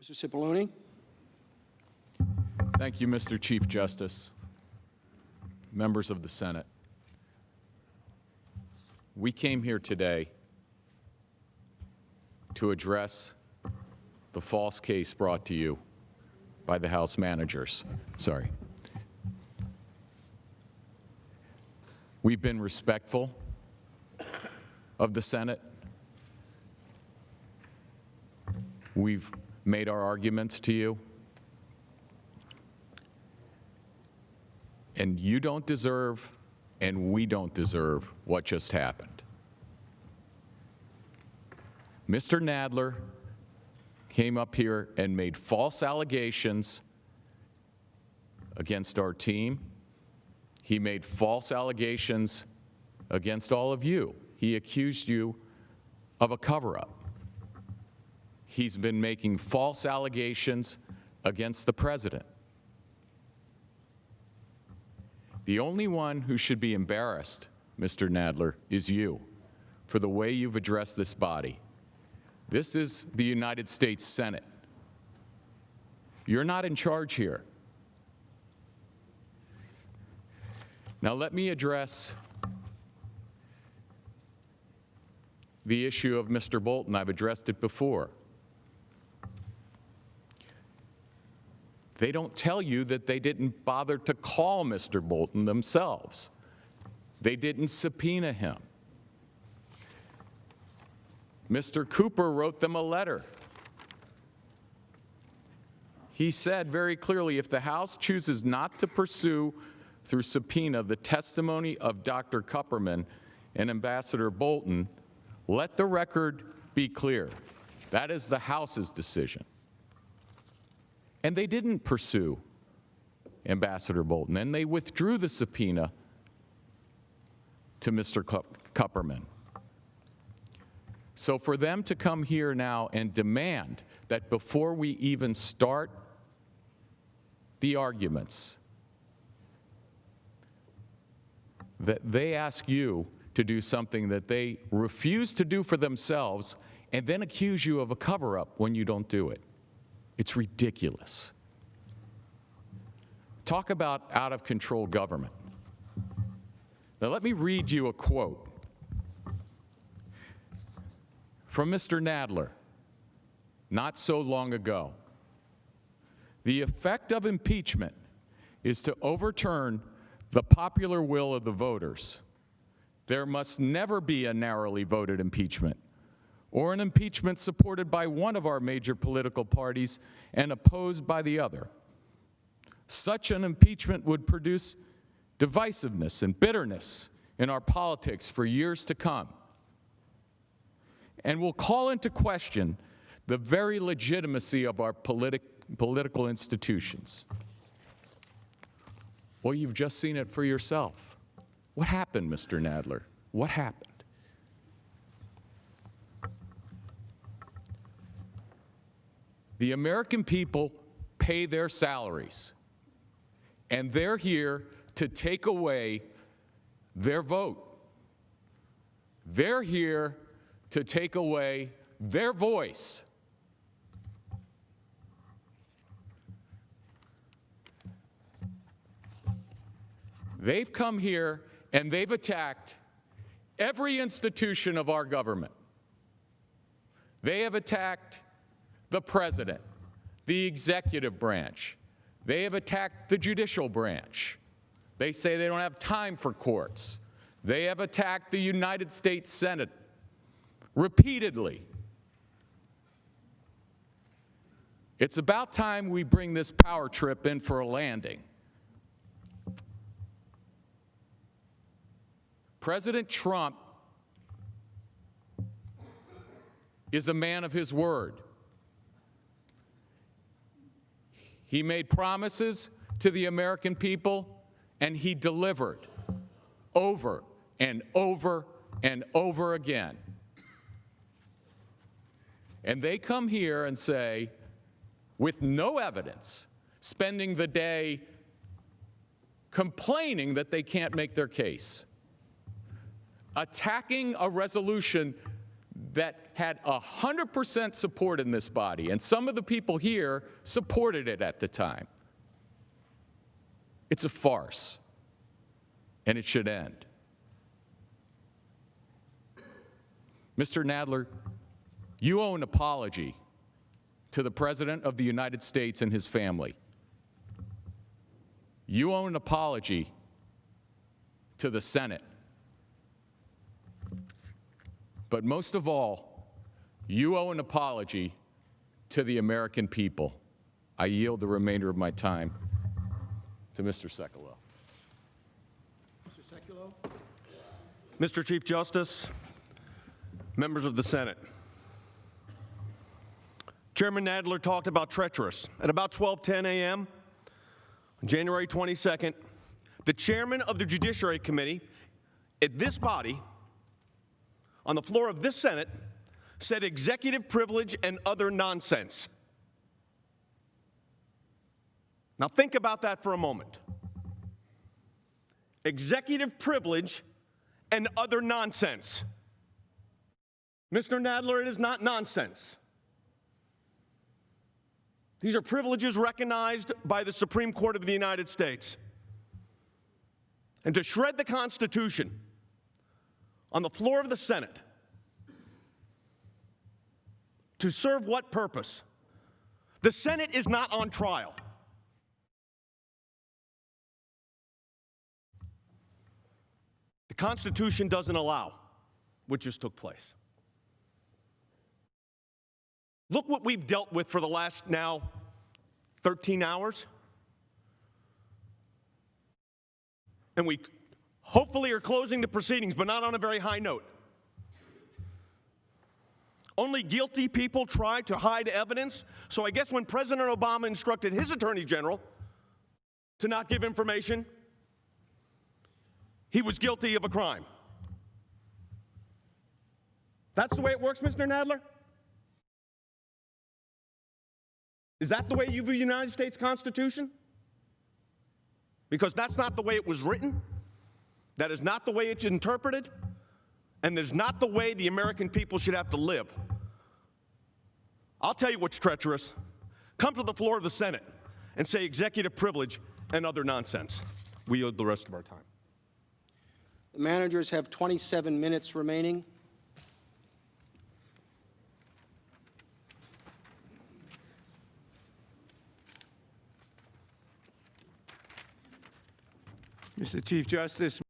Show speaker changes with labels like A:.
A: Mr. Cipollone.
B: Thank you, Mr. Chief Justice, members of the Senate. We came here today to address the false case brought to you by the House managers. Sorry. We've been respectful of the Senate. We've made our arguments to you. And you don't deserve, and we don't deserve, what just happened. Mr. Nadler came up here and made false allegations against our team. He made false allegations against all of you. He accused you of a cover-up. He's been making false allegations against the president. The only one who should be embarrassed, Mr. Nadler, is you for the way you've addressed this body. This is the United States Senate. You're not in charge here. Now let me address the issue of Mr. Bolton. I've addressed it before. They don't tell you that they didn't bother to call Mr. Bolton themselves. They didn't subpoena him. Mr. Cooper wrote them a letter. He said very clearly, if the House chooses not to pursue through subpoena the testimony of Dr. Kupperman and Ambassador Bolton, let the record be clear. That is the House's decision. And they didn't pursue Ambassador Bolton, and they withdrew the subpoena to Mr. Kupperman. So for them to come here now and demand that before we even start the arguments, that they ask you to do something that they refuse to do for themselves and then accuse you of a cover-up when you don't do it. It's ridiculous. Talk about out-of-control government. Now let me read you a quote from Mr. Nadler not so long ago. The effect of impeachment is to overturn the popular will of the voters. There must never be a narrowly voted impeachment or an impeachment supported by one of our major political parties and opposed by the other. Such an impeachment would produce divisiveness and bitterness in our politics for years to come, and will call into question the very legitimacy of our political institutions. Well, you've just seen it for yourself. What happened, Mr. Nadler? What happened? The American people pay their salaries, and they're here to take away their vote. They're here to take away their voice. They've come here and they've attacked every institution of our government. They have attacked the president, the executive branch. They have attacked the judicial branch. They say they don't have time for courts. They have attacked the United States Senate repeatedly. It's about time we bring this power trip in for a landing. President Trump is a man of his word. He made promises to the American people, and he delivered over and over and over again. And they come here and say, with no evidence, spending the day complaining that they can't make their case, attacking a resolution that had 100% support in this body, and some of the people here supported it at the time. It's a farce, and it should end. Mr. Nadler, you owe an apology to the President of the United States and his family. You owe an apology to the Senate. But most of all, you owe an apology to the American people. I yield the remainder of my time to Mr. Sekulow.
A: Mr. Sekulow.
C: Mr. Chief Justice, members of the Senate. Chairman Nadler talked about treacherous. At about 12:10 a.m. on January 22nd, the chairman of the Judiciary Committee at this body, on the floor of this Senate, said executive privilege and other nonsense. Now think about that for a moment. Executive privilege and other nonsense. Mr. Nadler, it is not nonsense. These are privileges recognized by the Supreme Court of the United States. And to shred the Constitution on the floor of the Senate, to serve what purpose? The Senate is not on trial. The Constitution doesn't allow what just took place. Look what we've dealt with for the last now 13 hours. And we hopefully are closing the proceedings, but not on a very high note. Only guilty people try to hide evidence. So I guess when President Obama instructed his Attorney General to not give information, he was guilty of a crime. That's the way it works, Mr. Nadler? Is that the way you view the United States Constitution? Because that's not the way it was written. That is not the way it's interpreted. And that's not the way the American people should have to live. I'll tell you what's treacherous. Come to the floor of the Senate and say executive privilege and other nonsense. We yield the rest of our time.
A: The managers have 27 minutes remaining.
D: Mr. Chief Justice,